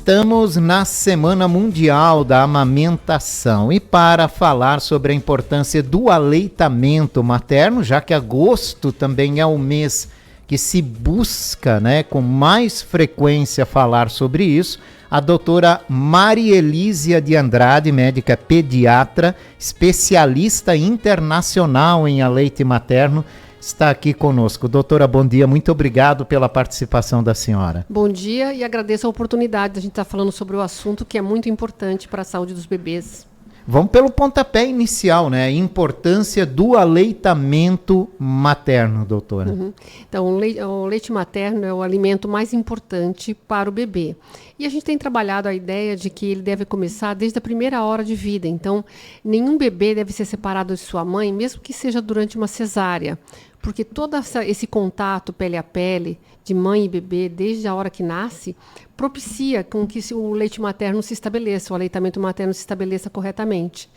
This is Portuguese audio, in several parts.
Estamos na Semana Mundial da Amamentação e para falar sobre a importância do aleitamento materno, já que agosto também é o mês que se busca, com mais frequência falar sobre isso, a doutora Marielísia de Andrade, médica pediatra, especialista internacional em aleite materno, está aqui conosco. Doutora, bom dia, muito obrigado pela participação da senhora. Bom dia e agradeço a oportunidade de a gente estar falando sobre o assunto que é muito importante para a saúde dos bebês. Vamos pelo pontapé inicial, a importância do aleitamento materno, doutora. Então, o leite materno é o alimento mais importante para o bebê. E a gente tem trabalhado a ideia de que ele deve começar desde a primeira hora de vida. Então, nenhum bebê deve ser separado de sua mãe, mesmo que seja durante uma cesárea. Porque todo esse contato pele a pele de mãe e bebê, desde a hora que nasce, propicia com que o leite materno se estabeleça, o aleitamento materno se estabeleça corretamente.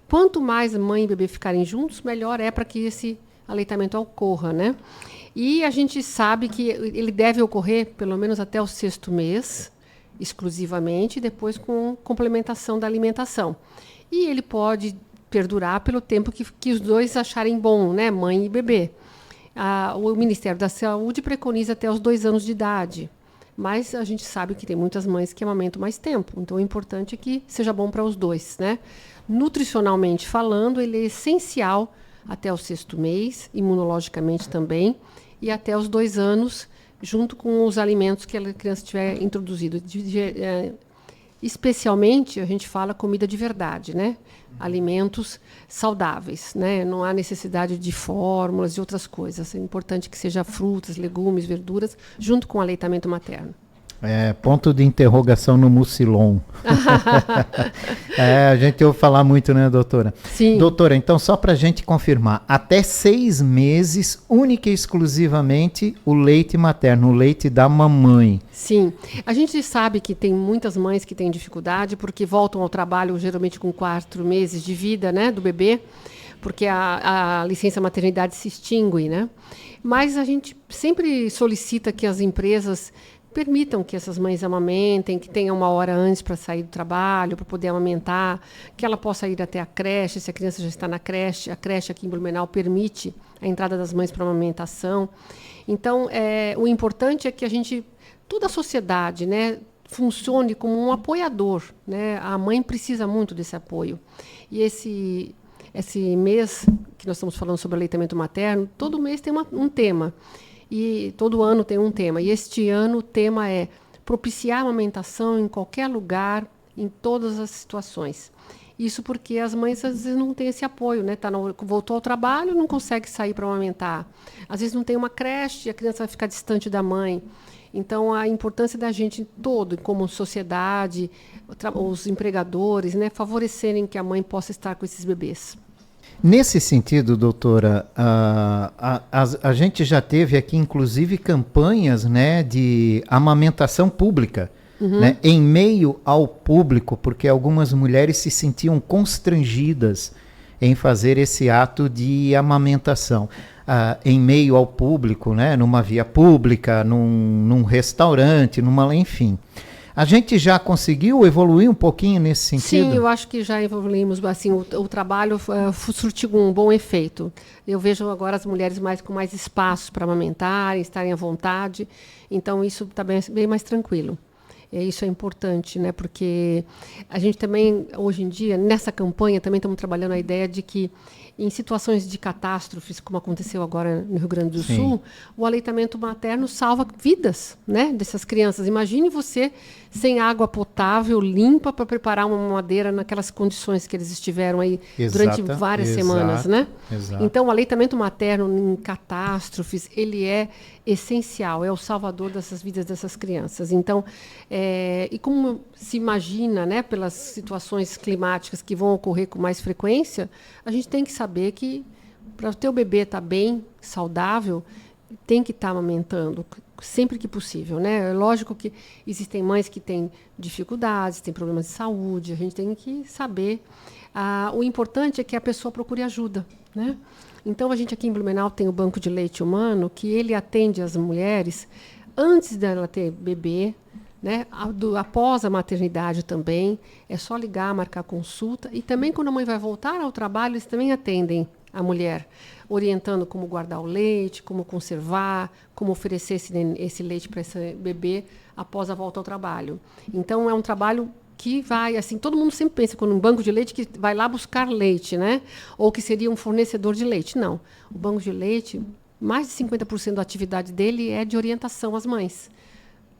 Quanto mais mãe e bebê ficarem juntos, melhor é para que esse aleitamento ocorra, E a gente sabe que ele deve ocorrer pelo menos até o 6º mês, exclusivamente, e depois com complementação da alimentação. E ele pode perdurar pelo tempo que os dois acharem bom, mãe e bebê. O Ministério da Saúde preconiza até os 2 anos de idade, mas a gente sabe que tem muitas mães que amamentam mais tempo, então o importante é que seja bom para os dois, Nutricionalmente falando, ele é essencial até o 6º mês, imunologicamente também, e até os 2 anos, junto com os alimentos que a criança tiver introduzido. Especialmente, a gente fala comida de verdade, alimentos saudáveis, Não há necessidade de fórmulas e outras coisas. É importante que seja frutas, legumes, verduras, junto com o aleitamento materno. Ponto de interrogação no mucilon. A gente ouve falar muito, doutora? Sim. Doutora, então só para a gente confirmar, até 6 meses, única e exclusivamente o leite materno, o leite da mamãe. Sim. A gente sabe que tem muitas mães que têm dificuldade porque voltam ao trabalho geralmente com 4 meses de vida, do bebê, porque a licença maternidade se extingue, Mas a gente sempre solicita que as empresas permitam que essas mães amamentem, que tenham 1 hora antes para sair do trabalho, para poder amamentar, que ela possa ir até a creche, se a criança já está na creche. A creche aqui em Blumenau permite a entrada das mães para amamentação. Então, o importante é que toda a sociedade, funcione como um apoiador, A mãe precisa muito desse apoio. E esse mês que nós estamos falando sobre aleitamento materno, todo mês tem um tema. E todo ano tem um tema. E este ano o tema é propiciar a amamentação em qualquer lugar, em todas as situações. Isso porque as mães às vezes não têm esse apoio, voltou ao trabalho, não consegue sair para amamentar. Às vezes não tem uma creche, a criança vai ficar distante da mãe. Então, a importância da gente todo, como sociedade, os empregadores, favorecerem que a mãe possa estar com esses bebês. Nesse sentido, doutora, a gente já teve aqui, inclusive, campanhas de amamentação pública, em meio ao público, porque algumas mulheres se sentiam constrangidas em fazer esse ato de amamentação. Em meio ao público, numa via pública, num restaurante, enfim. A gente já conseguiu evoluir um pouquinho nesse sentido? Sim, eu acho que já evoluímos. Assim, o trabalho surtiu um bom efeito. Eu vejo agora as mulheres com mais espaço para amamentarem, estarem à vontade. Então, isso está bem mais tranquilo. Isso é importante, porque a gente também, hoje em dia, nessa campanha, também estamos trabalhando a ideia de que, em situações de catástrofes, como aconteceu agora no Rio Grande do Sul, o aleitamento materno salva vidas, dessas crianças. Imagine você sem água potável, limpa, para preparar uma mamadeira naquelas condições que eles estiveram aí durante várias semanas, Exato. Então, o aleitamento materno em catástrofes, ele é essencial, é o salvador dessas vidas dessas crianças. Então, e como se imagina, pelas situações climáticas que vão ocorrer com mais frequência, a gente tem que saber que para o teu bebê estar bem, saudável, tem que estar amamentando sempre que possível, É lógico que existem mães que têm dificuldades, têm problemas de saúde, a gente tem que saber. O importante é que a pessoa procure ajuda, Então, a gente aqui em Blumenau tem o Banco de Leite Humano, que ele atende as mulheres antes dela ter bebê, né? Após a maternidade também, é só ligar, marcar consulta. E também quando a mãe vai voltar ao trabalho, eles também atendem a mulher, orientando como guardar o leite, como conservar, como oferecer esse leite para esse bebê após a volta ao trabalho. Então, é um trabalho que vai, assim, todo mundo sempre pensa quando um banco de leite que vai lá buscar leite, né? Ou que seria um fornecedor de leite. Não. O banco de leite, mais de 50% da atividade dele é de orientação às mães.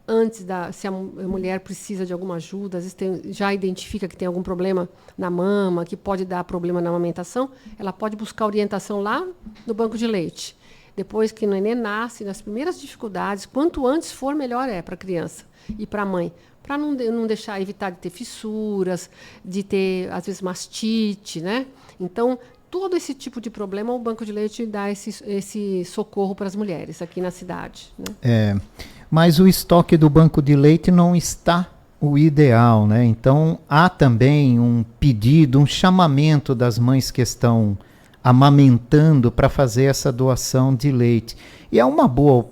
Antes se a mulher precisa de alguma ajuda, às vezes já identifica que tem algum problema na mama, que pode dar problema na amamentação, ela pode buscar orientação lá no banco de leite. Depois que o neném nasce, nas primeiras dificuldades, quanto antes for, melhor é para a criança e para a mãe. Para não deixar, evitar de ter fissuras, de ter, às vezes, mastite, né? Então, todo esse tipo de problema, o banco de leite dá esse socorro para as mulheres aqui na cidade, né? Mas o estoque do banco de leite não está o ideal, né? Então, há também um pedido, um chamamento das mães que estão amamentando para fazer essa doação de leite. E é uma boa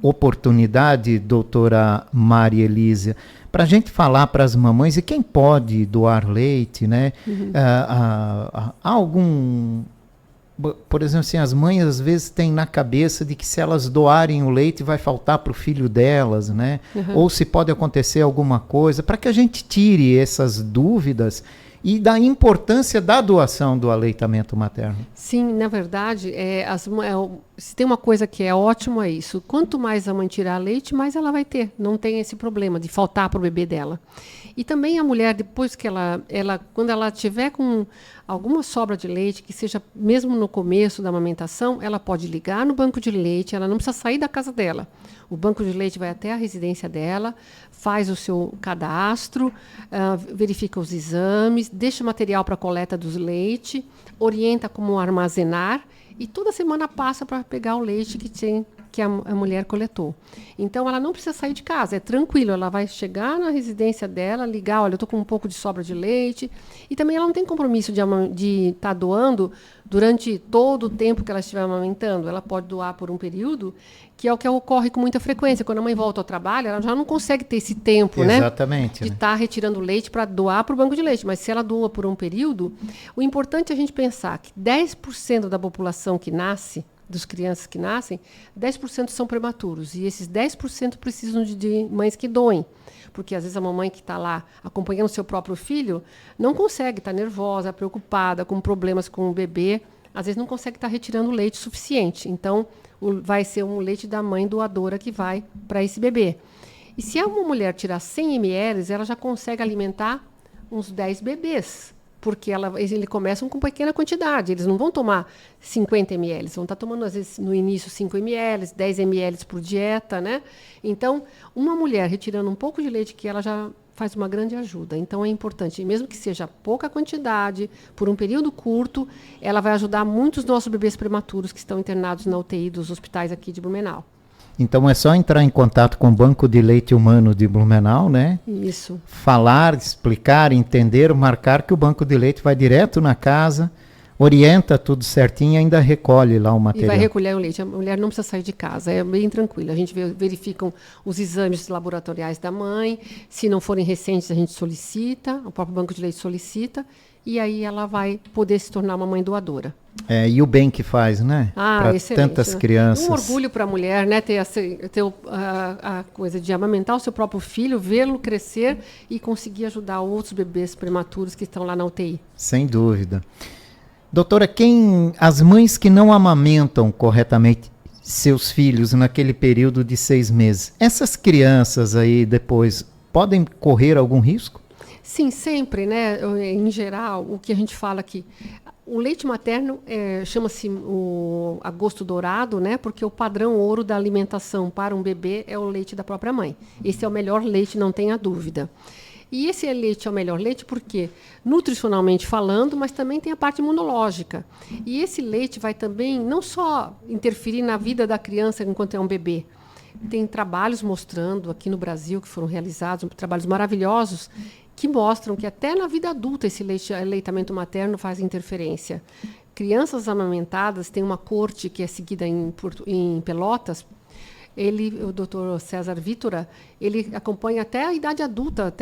oportunidade, doutora Maria Elísia, para a gente falar para as mamães, e quem pode doar leite, né? Há algum... Por exemplo, assim, as mães às vezes têm na cabeça de que se elas doarem o leite vai faltar para o filho delas, né? Ou se pode acontecer alguma coisa, para que a gente tire essas dúvidas e da importância da doação do aleitamento materno. Sim, na verdade, se tem uma coisa que é ótimo, é isso. Quanto mais a mãe tirar leite, mais ela vai ter. Não tem esse problema de faltar para o bebê dela. E também a mulher, depois que quando ela tiver com alguma sobra de leite, que seja mesmo no começo da amamentação, ela pode ligar no banco de leite, ela não precisa sair da casa dela. O banco de leite vai até a residência dela, faz o seu cadastro, verifica os exames, deixa o material para coleta dos leite, orienta como armazenar e toda semana passa para pegar o leite que a mulher coletou. Então, ela não precisa sair de casa, é tranquilo, ela vai chegar na residência dela, ligar, olha, eu estou com um pouco de sobra de leite, e também ela não tem compromisso de estar doando durante todo o tempo que ela estiver amamentando. Ela pode doar por um período, que é o que ocorre com muita frequência. Quando a mãe volta ao trabalho, ela já não consegue ter esse tempo, exatamente, de estar retirando leite para doar para o banco de leite. Mas se ela doa por um período, o importante é a gente pensar que 10% da população que nasce, das crianças que nascem, 10% são prematuros. E esses 10% precisam de mães que doem. Porque, às vezes, a mamãe que está lá acompanhando o seu próprio filho não consegue, está nervosa, preocupada, com problemas com o bebê. Às vezes, não consegue estar retirando leite suficiente. Então, vai ser um leite da mãe doadora que vai para esse bebê. E se uma mulher tirar 100 ml, ela já consegue alimentar uns 10 bebês. Porque eles começam com pequena quantidade. Eles não vão tomar 50 ml. Eles vão estar tomando, às vezes, no início, 5 ml, 10 ml por dieta, né? Então, uma mulher retirando um pouco de leite, que ela já faz uma grande ajuda. Então, é importante, mesmo que seja pouca quantidade, por um período curto, ela vai ajudar muitos nossos bebês prematuros que estão internados na UTI dos hospitais aqui de Blumenau. Então é só entrar em contato com o Banco de Leite Humano de Blumenau, né? Isso. Falar, explicar, entender, marcar que o Banco de Leite vai direto na casa, orienta tudo certinho e ainda recolhe lá o material. E vai recolher o leite. A mulher não precisa sair de casa, é bem tranquilo. A gente verifica os exames laboratoriais da mãe. Se não forem recentes, a gente solicita, o próprio Banco de Leite solicita, e aí ela vai poder se tornar uma mãe doadora. E o bem que faz, né? Para tantas crianças. Um orgulho para a mulher, né? Ter a coisa de amamentar o seu próprio filho, vê-lo crescer e conseguir ajudar outros bebês prematuros que estão lá na UTI. Sem dúvida. Doutora, as mães que não amamentam corretamente seus filhos naquele período de 6 meses, essas crianças aí depois podem correr algum risco? Sim, sempre, né? Em geral, o que a gente fala aqui, o leite materno chama-se o agosto dourado, né? Porque o padrão ouro da alimentação para um bebê é o leite da própria mãe. Esse é o melhor leite, não tenha dúvida. E esse leite é o melhor leite porque, nutricionalmente falando, mas também tem a parte imunológica. E esse leite vai também não só interferir na vida da criança enquanto é um bebê. Tem trabalhos mostrando aqui no Brasil, que foram realizados, trabalhos maravilhosos, que mostram que até na vida adulta esse aleitamento materno faz interferência. Crianças amamentadas, tem uma corte que é seguida em Pelotas, o Dr. César Vítora, ele acompanha até a idade adulta,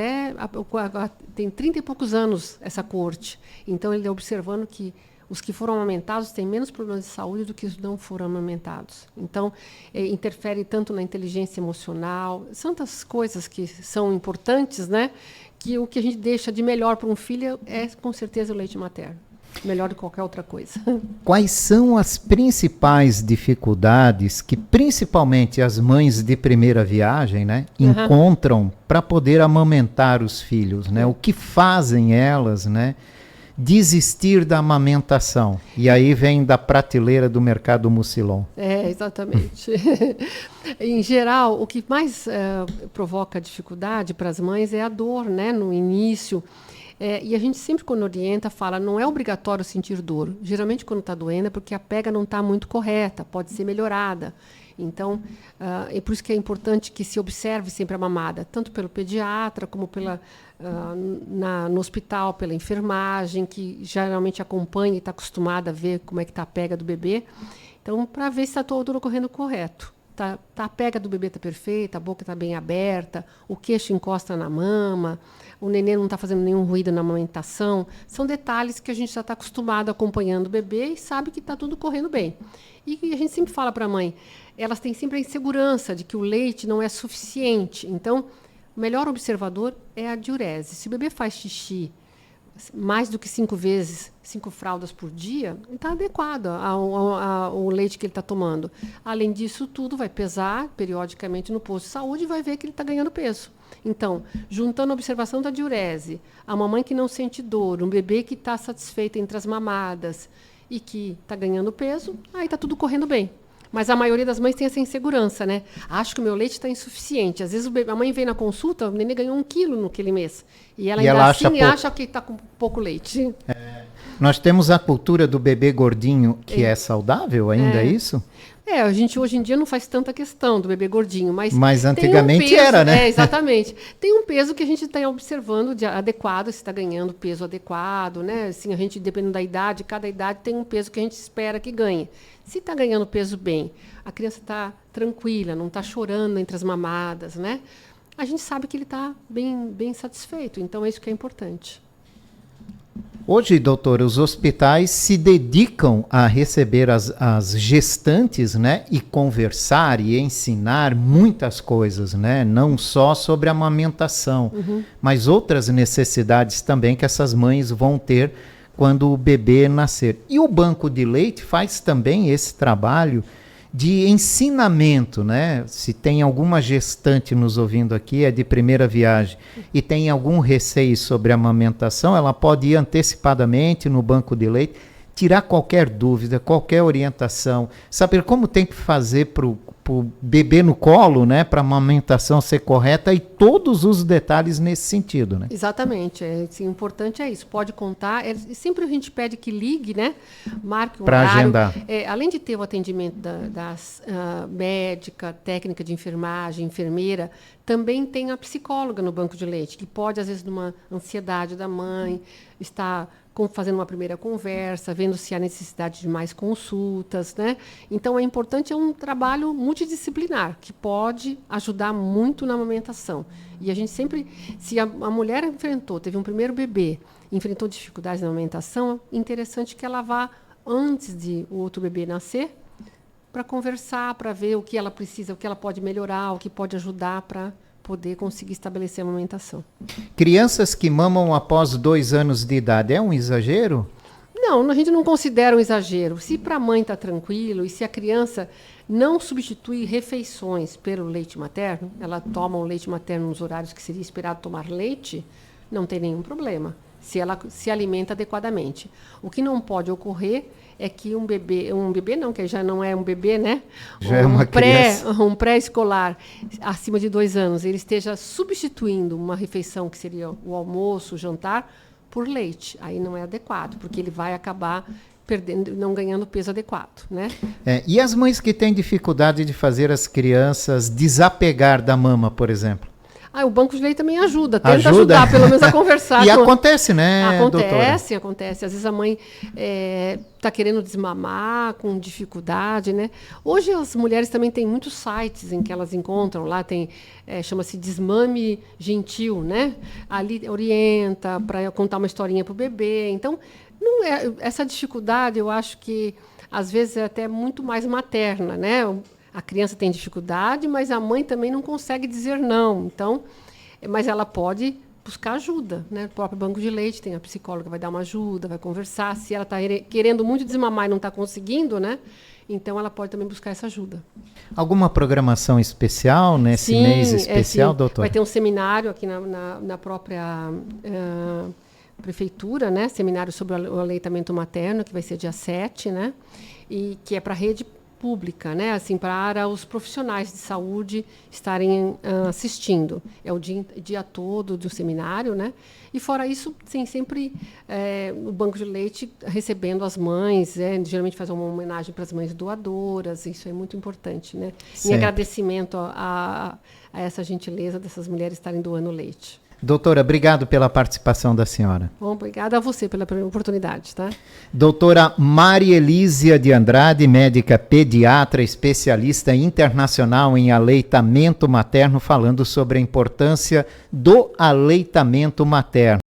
tem 30 e poucos anos essa corte. Então, ele é observando que os que foram amamentados têm menos problemas de saúde do que os que não foram amamentados. Então, interfere tanto na inteligência emocional, tantas coisas que são importantes, né? Que o que a gente deixa de melhor para um filho é, com certeza, o leite materno. Melhor do que qualquer outra coisa. Quais são as principais dificuldades que, principalmente as mães de primeira viagem, né, encontram para poder amamentar os filhos, né? O que fazem elas, né, desistir da amamentação? E aí vem da prateleira do mercado Mucilon. Exatamente. Em geral, o que mais provoca dificuldade para as mães é a dor, né, no início. E a gente sempre, quando orienta, fala, não é obrigatório sentir dor. Geralmente, quando está doendo, é porque a pega não está muito correta, pode ser melhorada. Então, é por isso que é importante que se observe sempre a mamada, tanto pelo pediatra, como no hospital, pela enfermagem, que geralmente acompanha e está acostumada a ver como é que está a pega do bebê. Então, para ver se está tudo ocorrendo correto. A pega do bebê está perfeita, a boca está bem aberta, o queixo encosta na mama, o neném não está fazendo nenhum ruído na amamentação. São detalhes que a gente já está acostumado acompanhando o bebê e sabe que está tudo correndo bem. E a gente sempre fala para a mãe, elas têm sempre a insegurança de que o leite não é suficiente. Então, o melhor observador é a diurese. Se o bebê faz xixi mais do que 5 vezes, 5 fraldas por dia, está adequado ao leite que ele está tomando. Além disso tudo, vai pesar periodicamente no posto de saúde e vai ver que ele está ganhando peso. Então, juntando a observação da diurese, a mamãe que não sente dor, um bebê que está satisfeito entre as mamadas e que está ganhando peso, aí está tudo correndo bem. Mas a maioria das mães tem essa insegurança, né? Acho que o meu leite está insuficiente. Às vezes a mãe vem na consulta, o neném ganhou 1 quilo naquele mês. E ela ainda assim acha que está com pouco leite. Nós temos a cultura do bebê gordinho que é saudável ainda, é isso? A gente hoje em dia não faz tanta questão do bebê gordinho, mas antigamente tem um peso, era, né? Exatamente. Tem um peso que a gente está observando de adequado, se está ganhando peso adequado, né? Assim, a gente, dependendo da idade, cada idade tem um peso que a gente espera que ganhe. Se está ganhando peso bem, a criança está tranquila, não está chorando entre as mamadas, né? A gente sabe que ele está bem satisfeito, então é isso que é importante. Hoje, doutora, os hospitais se dedicam a receber as gestantes, né, e conversar e ensinar muitas coisas, né, não só sobre a amamentação, mas outras necessidades também que essas mães vão ter quando o bebê nascer. E o banco de leite faz também esse trabalho de ensinamento, né? Se tem alguma gestante nos ouvindo aqui, é de primeira viagem, e tem algum receio sobre a amamentação, ela pode ir antecipadamente no banco de leite, tirar qualquer dúvida, qualquer orientação, saber como tem que fazer para o bebê no colo, né, para a amamentação ser correta e todos os detalhes nesse sentido, né? Exatamente, o importante é isso, pode contar, sempre a gente pede que ligue, né, marque um pra horário. Agendar. Além de ter o atendimento das médica, técnica de enfermagem, enfermeira, também tem a psicóloga no banco de leite, que pode, às vezes, numa ansiedade da mãe, estar fazendo uma primeira conversa, vendo se há necessidade de mais consultas, né? Então, é importante, é um trabalho multidisciplinar, que pode ajudar muito na amamentação. E a gente sempre, se a mulher teve um primeiro bebê, enfrentou dificuldades na amamentação, é interessante que ela vá, antes de o outro bebê nascer, para conversar, para ver o que ela precisa, o que ela pode melhorar, o que pode ajudar para poder conseguir estabelecer a amamentação. Crianças que mamam após 2 anos de idade, é um exagero? Não, a gente não considera um exagero. Se para a mãe está tranquilo e se a criança não substitui refeições pelo leite materno, ela toma o leite materno nos horários que seria esperado tomar leite, não tem nenhum problema, se ela se alimenta adequadamente. O que não pode ocorrer é que um bebê não, que já não é um bebê, né? Já é uma criança. Um pré-escolar acima de 2 anos, ele esteja substituindo uma refeição que seria o almoço, o jantar, por leite. Aí não é adequado, porque ele vai acabar não ganhando peso adequado, né? E as mães que têm dificuldade de fazer as crianças desapegar da mama, por exemplo? O banco de leite também tenta ajudar, pelo menos a conversar. E acontece, né, doutora? Acontece. Às vezes a mãe está querendo desmamar, com dificuldade, né? Hoje as mulheres também têm muitos sites em que elas encontram, lá tem, chama-se Desmame Gentil, né? Ali orienta para contar uma historinha para o bebê. Então, não essa dificuldade, eu acho que às vezes é até muito mais materna, né? A criança tem dificuldade, mas a mãe também não consegue dizer não. Então, mas ela pode buscar ajuda, né? O próprio banco de leite tem a psicóloga, vai dar uma ajuda, vai conversar. Se ela está querendo muito desmamar e não está conseguindo, né? Então ela pode também buscar essa ajuda. Alguma programação especial nesse mês especial, doutor? Vai ter um seminário aqui na própria prefeitura, né? Seminário sobre o aleitamento materno, que vai ser dia 7, né? E que é para a rede pública, né? Assim, para os profissionais de saúde estarem assistindo. É o dia todo do seminário, né? E fora isso, tem sempre o Banco de Leite recebendo as mães, geralmente faz uma homenagem para as mães doadoras, isso é muito importante, né? Em agradecimento a essa gentileza dessas mulheres estarem doando leite. Doutora, obrigado pela participação da senhora. Bom, obrigada a você pela oportunidade, tá? Doutora Maria Elísia de Andrade, médica pediatra, especialista internacional em aleitamento materno, falando sobre a importância do aleitamento materno.